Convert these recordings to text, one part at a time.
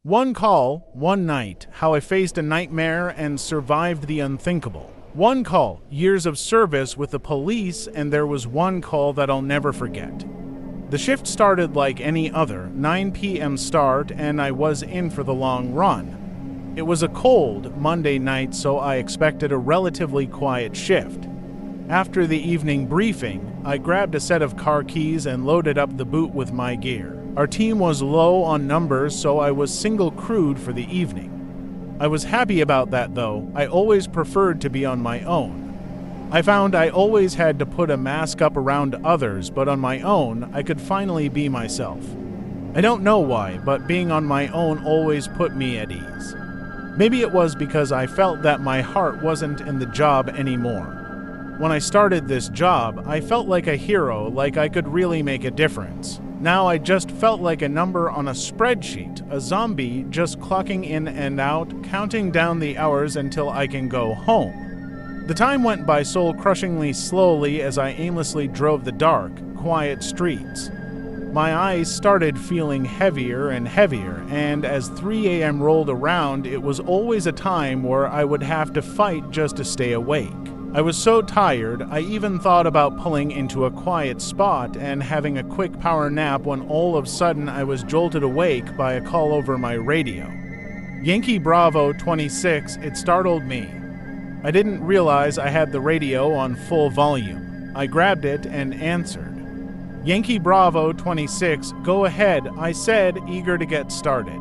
One call, one night, how I faced a nightmare and survived the unthinkable. One call, years of service with the police, and there was one call that I'll never forget. The shift started like any other, 9 p.m. start, and I was in for the long run. It was a cold Monday night, so I expected a relatively quiet shift. After the evening briefing, I grabbed a set of car keys and loaded up the boot with my gear. Our team was low on numbers, so I was single crewed for the evening. I was happy about that, though. I always preferred to be on my own. I found I always had to put a mask up around others, but on my own, I could finally be myself. I don't know why, but being on my own always put me at ease. Maybe it was because I felt that my heart wasn't in the job anymore. When I started this job, I felt like a hero, like I could really make a difference. Now I just felt like a number on a spreadsheet, a zombie just clocking in and out, counting down the hours until I can go home. The time went by soul-crushingly slowly as I aimlessly drove the dark, quiet streets. My eyes started feeling heavier and heavier, and as 3 a.m. rolled around, it was always a time where I would have to fight just to stay awake. I was so tired, I even thought about pulling into a quiet spot and having a quick power nap when all of a sudden I was jolted awake by a call over my radio. Yankee Bravo 26, it startled me. I didn't realize I had the radio on full volume. I grabbed it and answered. Yankee Bravo 26, go ahead, I said, eager to get started.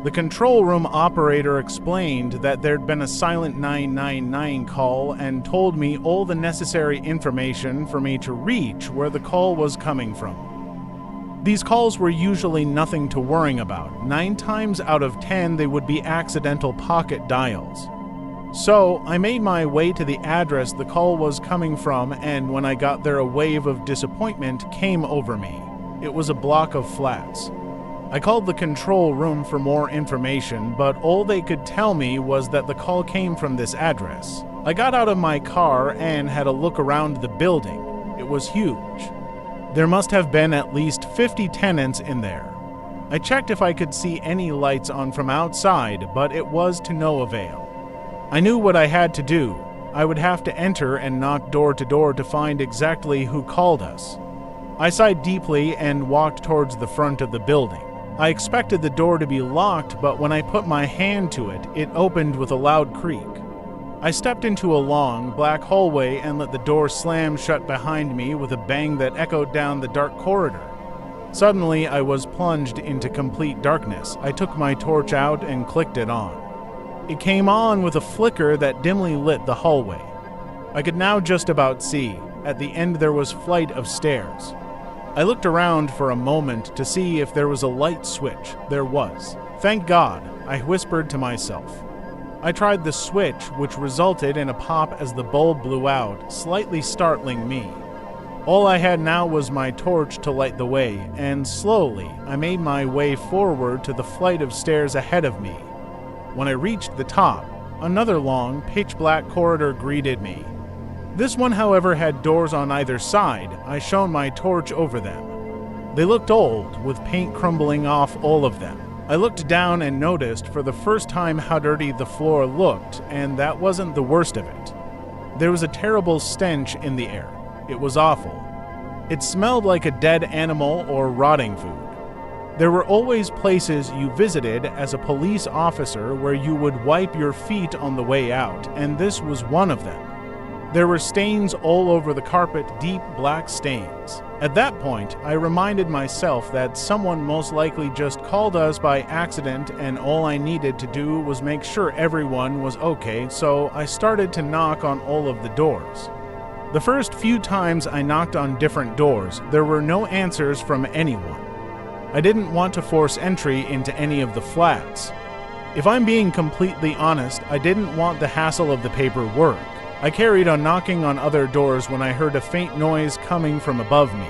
The control room operator explained that there'd been a silent 999 call and told me all the necessary information for me to reach where the call was coming from. These calls were usually nothing to worry about. 9 times out of 10, they would be accidental pocket dials. So I made my way to the address the call was coming from, and when I got there, a wave of disappointment came over me. It was a block of flats. I called the control room for more information, but all they could tell me was that the call came from this address. I got out of my car and had a look around the building. It was huge. There must have been at least 50 tenants in there. I checked if I could see any lights on from outside, but it was to no avail. I knew what I had to do. I would have to enter and knock door to door to find exactly who called us. I sighed deeply and walked towards the front of the building. I expected the door to be locked, but when I put my hand to it, it opened with a loud creak. I stepped into a long, black hallway and let the door slam shut behind me with a bang that echoed down the dark corridor. Suddenly, I was plunged into complete darkness. I took my torch out and clicked it on. It came on with a flicker that dimly lit the hallway. I could now just about see. At the end, there was a flight of stairs. I looked around for a moment to see if there was a light switch. There was. Thank God, I whispered to myself. I tried the switch, which resulted in a pop as the bulb blew out, slightly startling me. All I had now was my torch to light the way, and slowly I made my way forward to the flight of stairs ahead of me. When I reached the top, another long, pitch-black corridor greeted me. This one, however, had doors on either side. I shone my torch over them. They looked old, with paint crumbling off all of them. I looked down and noticed for the first time how dirty the floor looked, and that wasn't the worst of it. There was a terrible stench in the air. It was awful. It smelled like a dead animal or rotting food. There were always places you visited as a police officer where you would wipe your feet on the way out, and this was one of them. There were stains all over the carpet, deep black stains. At that point, I reminded myself that someone most likely just called us by accident and all I needed to do was make sure everyone was okay, so I started to knock on all of the doors. The first few times I knocked on different doors, there were no answers from anyone. I didn't want to force entry into any of the flats. If I'm being completely honest, I didn't want the hassle of the paperwork. I carried on knocking on other doors when I heard a faint noise coming from above me.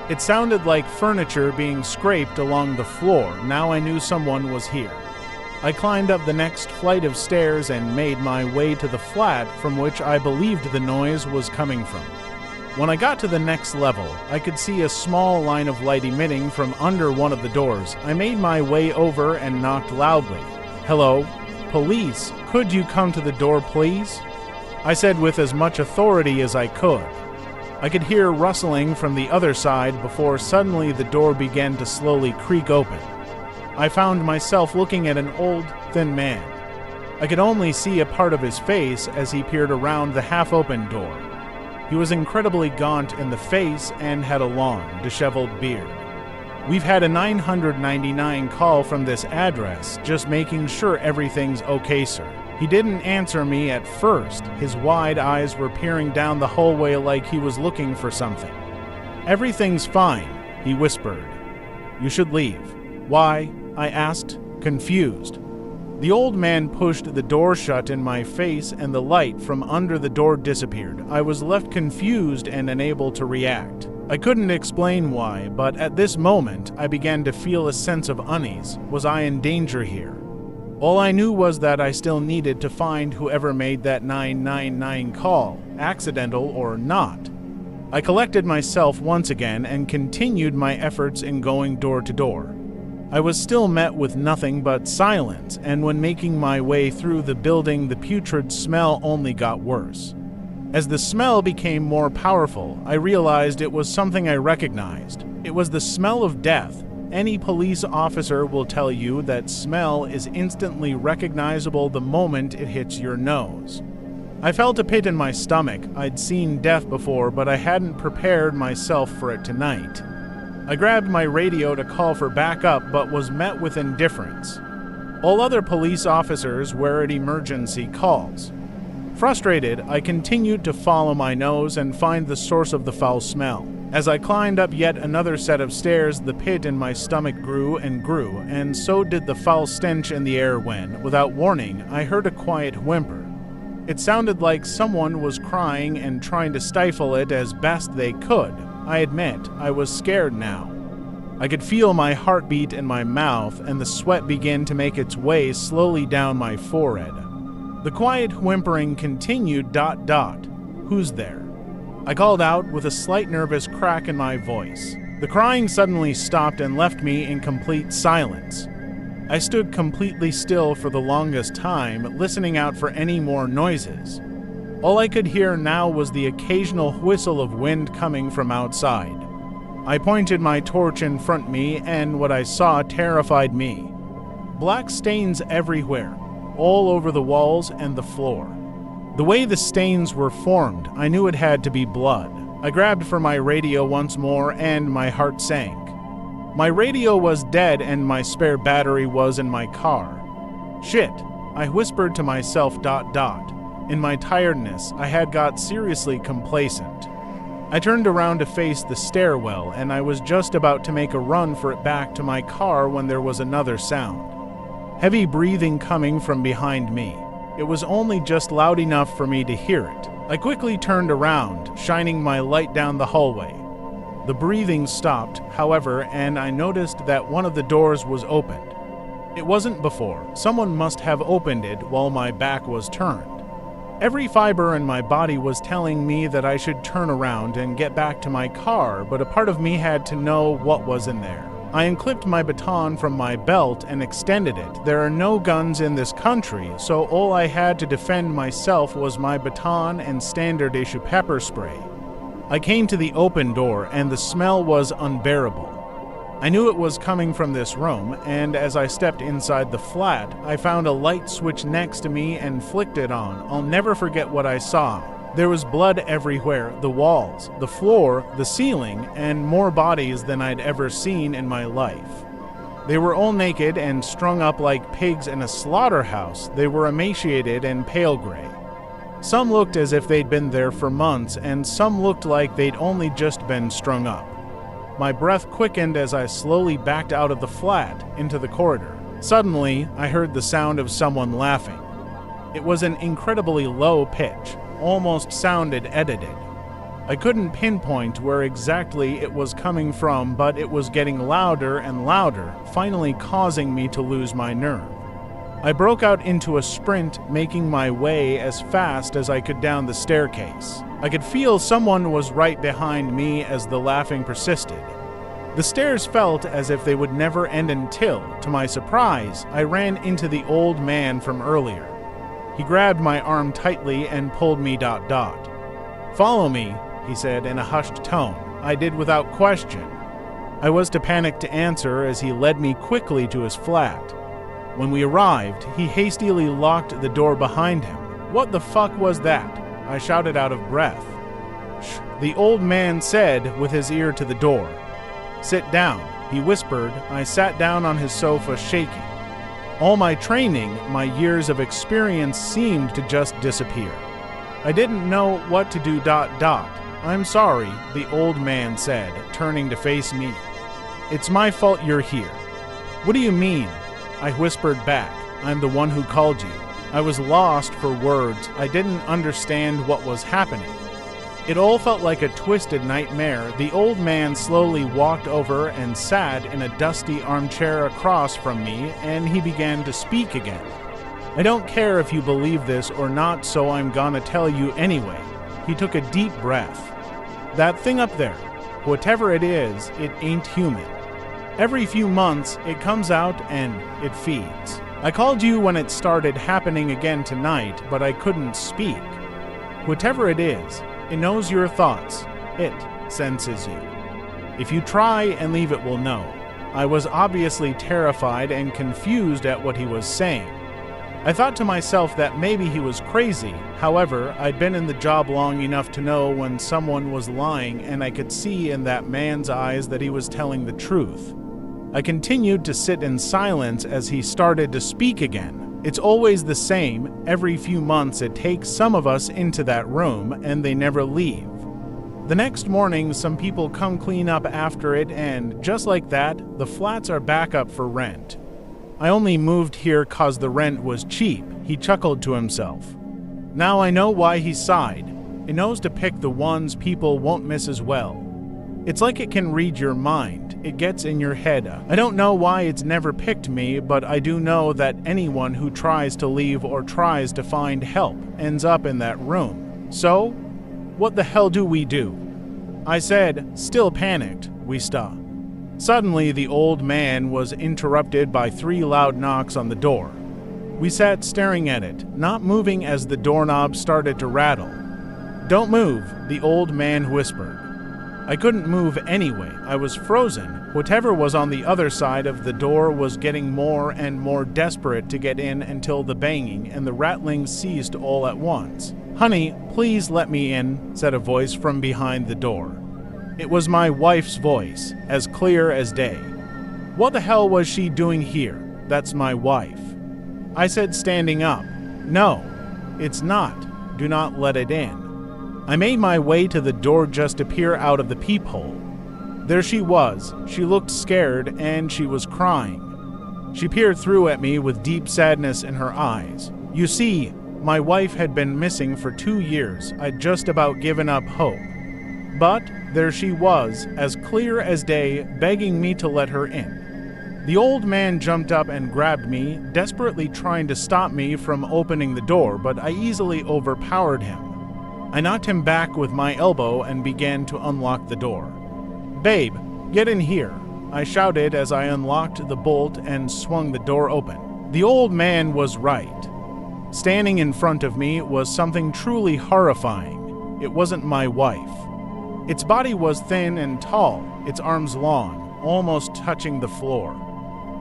It sounded like furniture being scraped along the floor. Now I knew someone was here. I climbed up the next flight of stairs and made my way to the flat from which I believed the noise was coming from. When I got to the next level, I could see a small line of light emitting from under one of the doors. I made my way over and knocked loudly. "Hello? Police, could you come to the door, please?" I said with as much authority as I could. I could hear rustling from the other side before suddenly the door began to slowly creak open. I found myself looking at an old, thin man. I could only see a part of his face as he peered around the half-open door. He was incredibly gaunt in the face and had a long, disheveled beard. "We've had a 999 call from this address, just making sure everything's okay, sir." He didn't answer me at first. His wide eyes were peering down the hallway like he was looking for something. "Everything's fine," he whispered. "You should leave." "Why?" I asked, confused. The old man pushed the door shut in my face and the light from under the door disappeared. I was left confused and unable to react. I couldn't explain why, but at this moment I began to feel a sense of unease. Was I in danger here? All I knew was that I still needed to find whoever made that 999 call, accidental or not. I collected myself once again and continued my efforts in going door to door. I was still met with nothing but silence, and when making my way through the building, the putrid smell only got worse. As the smell became more powerful, I realized it was something I recognized. It was the smell of death. Any police officer will tell you that smell is instantly recognizable the moment it hits your nose. I felt a pit in my stomach. I'd seen death before, but I hadn't prepared myself for it tonight. I grabbed my radio to call for backup, but was met with indifference. All other police officers were at emergency calls. Frustrated, I continued to follow my nose and find the source of the foul smell. As I climbed up yet another set of stairs, the pit in my stomach grew, and so did the foul stench in the air when, without warning, I heard a quiet whimper. It sounded like someone was crying and trying to stifle it as best they could. I admit, I was scared now. I could feel my heartbeat in my mouth, and the sweat began to make its way slowly down my forehead. The quiet whimpering continued. "Who's there?" I called out with a slight nervous crack in my voice. The crying suddenly stopped and left me in complete silence. I stood completely still for the longest time, listening out for any more noises. All I could hear now was the occasional whistle of wind coming from outside. I pointed my torch in front of me, and what I saw terrified me. Black stains everywhere, all over the walls and the floor. The way the stains were formed, I knew it had to be blood. I grabbed for my radio once more, and my heart sank. My radio was dead, and my spare battery was in my car. "Shit," I whispered to myself. In my tiredness, I had got seriously complacent. I turned around to face the stairwell, and I was just about to make a run for it back to my car when there was another sound. Heavy breathing coming from behind me. It was only just loud enough for me to hear it. I quickly turned around, shining my light down the hallway. The breathing stopped, however, and I noticed that one of the doors was opened. It wasn't before. Someone must have opened it while my back was turned. Every fiber in my body was telling me that I should turn around and get back to my car, but a part of me had to know what was in there. I unclipped my baton from my belt and extended it. There are no guns in this country, so all I had to defend myself was my baton and standard-issue pepper spray. I came to the open door, and the smell was unbearable. I knew it was coming from this room, and as I stepped inside the flat, I found a light switch next to me and flicked it on. I'll never forget what I saw. There was blood everywhere, the walls, the floor, the ceiling, and more bodies than I'd ever seen in my life. They were all naked and strung up like pigs in a slaughterhouse. They were emaciated and pale gray. Some looked as if they'd been there for months, and some looked like they'd only just been strung up. My breath quickened as I slowly backed out of the flat into the corridor. Suddenly, I heard the sound of someone laughing. It was an incredibly low pitch, almost sounded edited. I couldn't pinpoint where exactly it was coming from, but it was getting louder and louder, finally causing me to lose my nerve. I broke out into a sprint, making my way as fast as I could down the staircase. I could feel someone was right behind me as the laughing persisted. The stairs felt as if they would never end until, to my surprise, I ran into the old man from earlier. He grabbed my arm tightly and pulled me ... "Follow me," he said in a hushed tone. I did without question. I was too panicked to answer as he led me quickly to his flat. When we arrived, he hastily locked the door behind him. "What the fuck was that?" I shouted out of breath. "Shh," the old man said with his ear to the door. "Sit down," he whispered. I sat down on his sofa, shaking. All my training, my years of experience seemed to just disappear. I didn't know what to do ... "I'm sorry," the old man said, turning to face me. "It's my fault you're here." "What do you mean?" I whispered back. "I'm the one who called you." I was lost for words. I didn't understand what was happening. It all felt like a twisted nightmare. The old man slowly walked over and sat in a dusty armchair across from me, and he began to speak again. "I don't care if you believe this or not, so I'm gonna tell you anyway." He took a deep breath. "That thing up there, whatever it is, it ain't human. Every few months, it comes out and it feeds. I called you when it started happening again tonight, but I couldn't speak. Whatever it is, it knows your thoughts. It senses you. If you try and leave, it will know." I was obviously terrified and confused at what he was saying. I thought to myself that maybe he was crazy. However, I'd been in the job long enough to know when someone was lying, and I could see in that man's eyes that he was telling the truth. I continued to sit in silence as he started to speak again. "It's always the same. Every few months it takes some of us into that room, and they never leave. The next morning, some people come clean up after it, and just like that, the flats are back up for rent. I only moved here 'cause the rent was cheap," he chuckled to himself. "Now I know why he sighed. It knows to pick the ones people won't miss as well. It's like it can read your mind. It gets in your head. I don't know why it's never picked me, but I do know that anyone who tries to leave or tries to find help ends up in that room. So, what the hell do we do?" I said, still panicked. "We stop." Suddenly, the old man was interrupted by 3 loud knocks on the door. We sat staring at it, not moving as the doorknob started to rattle. "Don't move," the old man whispered. I couldn't move anyway. I was frozen. Whatever was on the other side of the door was getting more and more desperate to get in until the banging and the rattling ceased all at once. "Honey, please let me in," said a voice from behind the door. It was my wife's voice, as clear as day. What the hell was she doing here? That's my wife. I said, standing up. "No, it's not. Do not let it in." I made my way to the door just to peer out of the peephole. There she was. She looked scared and she was crying. She peered through at me with deep sadness in her eyes. You see, my wife had been missing for 2 years. I'd just about given up hope. But there she was, as clear as day, begging me to let her in. The old man jumped up and grabbed me, desperately trying to stop me from opening the door, but I easily overpowered him. I knocked him back with my elbow and began to unlock the door. "Babe, get in here," I shouted as I unlocked the bolt and swung the door open. The old man was right. Standing in front of me was something truly horrifying. It wasn't my wife. Its body was thin and tall, its arms long, almost touching the floor.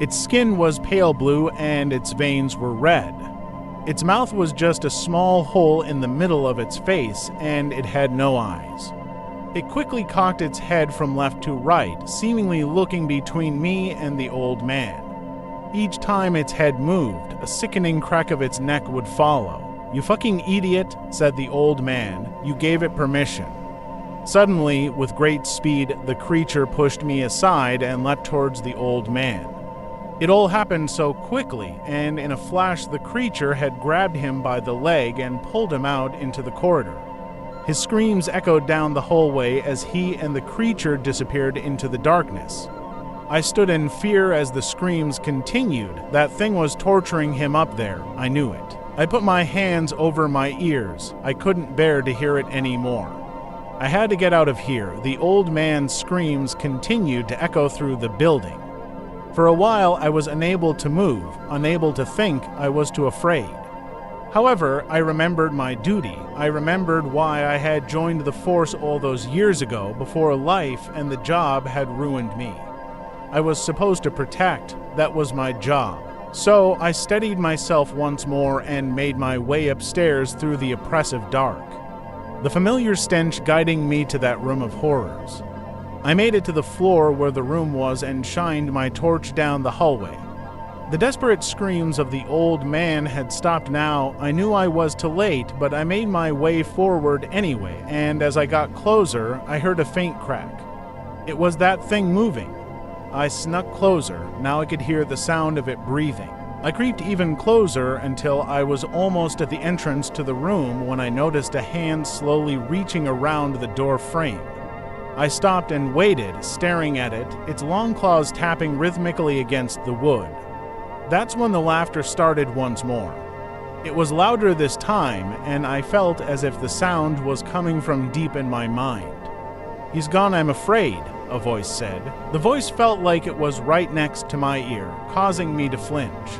Its skin was pale blue and its veins were red. Its mouth was just a small hole in the middle of its face, and it had no eyes. It quickly cocked its head from left to right, seemingly looking between me and the old man. Each time its head moved, a sickening crack of its neck would follow. "You fucking idiot," said the old man. "You gave it permission." Suddenly, with great speed, the creature pushed me aside and leapt towards the old man. It all happened so quickly, and in a flash the creature had grabbed him by the leg and pulled him out into the corridor. His screams echoed down the hallway as he and the creature disappeared into the darkness. I stood in fear as the screams continued. That thing was torturing him up there. I knew it. I put my hands over my ears. I couldn't bear to hear it anymore. I had to get out of here. The old man's screams continued to echo through the building. For a while, I was unable to move, unable to think. I was too afraid. However, I remembered my duty. I remembered why I had joined the force all those years ago, before life and the job had ruined me. I was supposed to protect. That was my job. So I steadied myself once more and made my way upstairs through the oppressive dark, the familiar stench guiding me to that room of horrors. I made it to the floor where the room was and shined my torch down the hallway. The desperate screams of the old man had stopped now. I knew I was too late, but I made my way forward anyway, and as I got closer, I heard a faint crack. It was that thing moving. I snuck closer. Now I could hear the sound of it breathing. I creeped even closer until I was almost at the entrance to the room when I noticed a hand slowly reaching around the door frame. I stopped and waited, staring at it, its long claws tapping rhythmically against the wood. That's when the laughter started once more. It was louder this time, and I felt as if the sound was coming from deep in my mind. "He's gone, I'm afraid," a voice said. The voice felt like it was right next to my ear, causing me to flinch.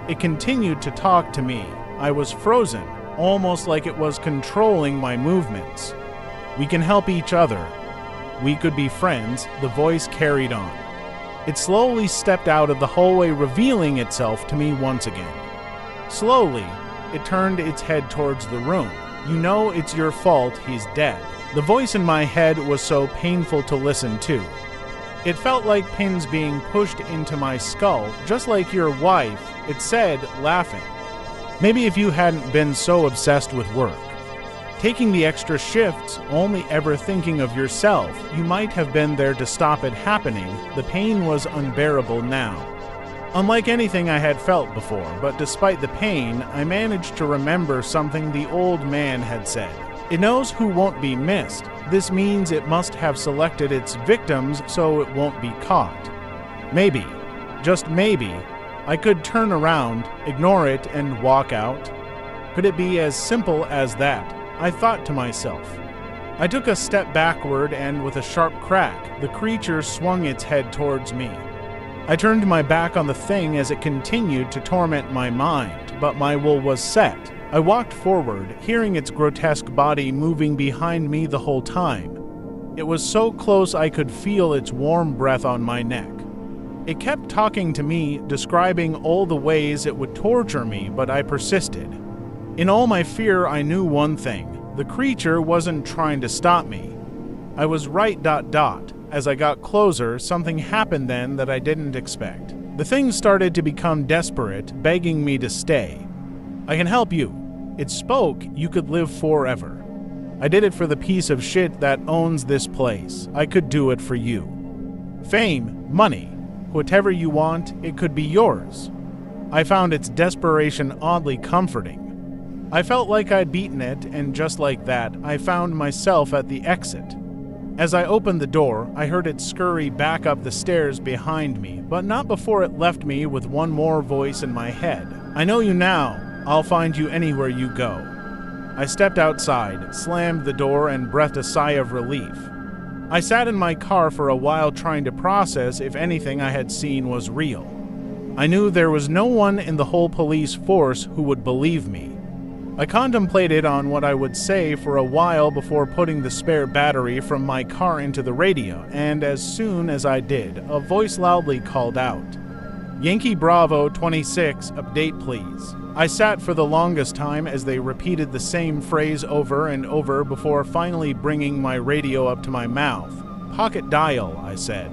It continued to talk to me. I was frozen, almost like it was controlling my movements. "We can help each other. We could be friends," the voice carried on. It slowly stepped out of the hallway, revealing itself to me once again. Slowly, it turned its head towards the room. "You know it's your fault he's dead." The voice in my head was so painful to listen to. It felt like pins being pushed into my skull, just like your wife, it said, laughing. "Maybe if you hadn't been so obsessed with work, taking the extra shifts, only ever thinking of yourself, you might have been there to stop it happening." The pain was unbearable now, unlike anything I had felt before, but despite the pain, I managed to remember something the old man had said. "It knows who won't be missed. This means it must have selected its victims so it won't be caught." Maybe, just maybe, I could turn around, ignore it, and walk out. Could it be as simple as that? I thought to myself. I took a step backward, and with a sharp crack, the creature swung its head towards me. I turned my back on the thing as it continued to torment my mind, but my will was set. I walked forward, hearing its grotesque body moving behind me the whole time. It was so close I could feel its warm breath on my neck. It kept talking to me, describing all the ways it would torture me, but I persisted. In all my fear, I knew one thing. The creature wasn't trying to stop me. I was right ... As I got closer, something happened then that I didn't expect. The thing started to become desperate, begging me to stay. "I can help you." It spoke. "You could live forever. I did it for the piece of shit that owns this place. I could do it for you. Fame, money, whatever you want, it could be yours." I found its desperation oddly comforting. I felt like I'd beaten it, and just like that, I found myself at the exit. As I opened the door, I heard it scurry back up the stairs behind me, but not before it left me with one more voice in my head. "I know you now. I'll find you anywhere you go." I stepped outside, slammed the door, and breathed a sigh of relief. I sat in my car for a while trying to process if anything I had seen was real. I knew there was no one in the whole police force who would believe me. I contemplated on what I would say for a while before putting the spare battery from my car into the radio, and as soon as I did, a voice loudly called out, "Yankee Bravo 26, update please." I sat for the longest time as they repeated the same phrase over and over before finally bringing my radio up to my mouth. "Pocket dial," I said.